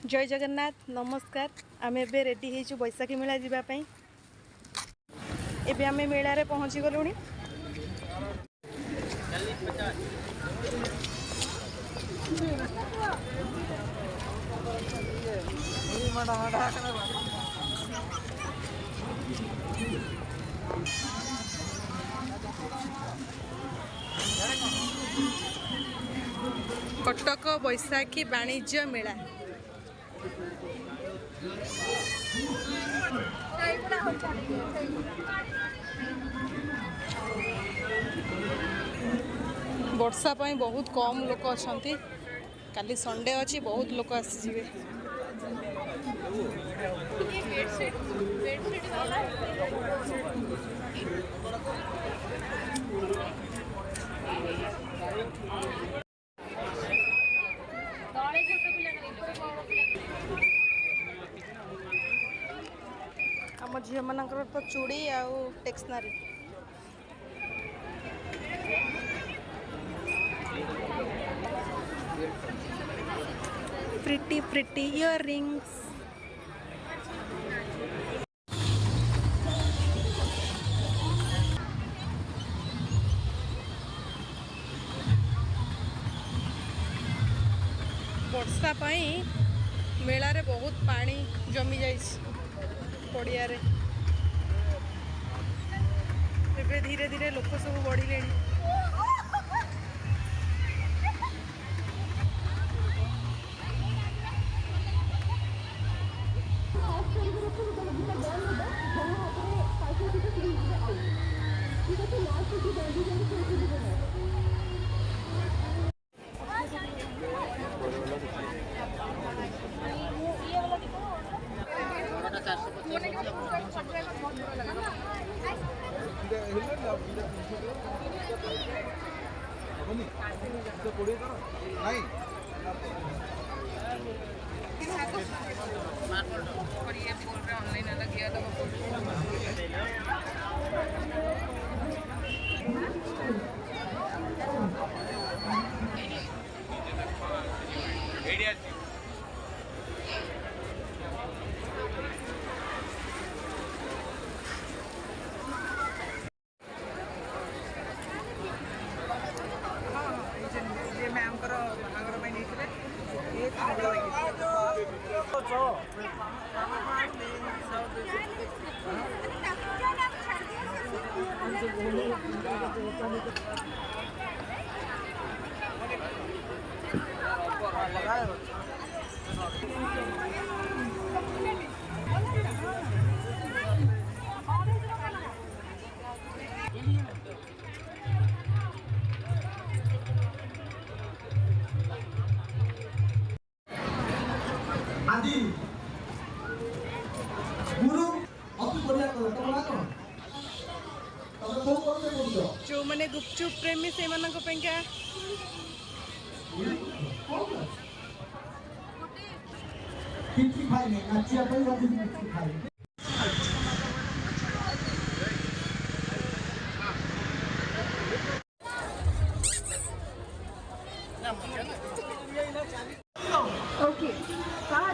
जय जगन्नाथ नमस्कार। आम एबे रेडी हो बैशाखी मेला जावाई। एबे आम मेला रे पहुँची गलुणी। कटक बैशाखी वाणिज्य मेला वर्षा पाई बहुत कम लोक अच्छा। काली संडे अच्छी बहुत लोक आसीजे। आम झील मानकर तो चूड़ी आउ टेक्सनारी प्रिटी प्रिटी इयर रिंग्स। वर्षा पाई मेला रे बहुत पानी जमी जाइए पड़िया रे। एबे धीरे धीरे लोक सब बढ़िले। आदि गुरु अति बढ़िया करो तुम ना करो तुम को करते बोलो जो माने गुपचुप प्रेमी से मानक पेंका किसी खाई नहीं नाचिया पे वाली किसी खाई ओके कहाँ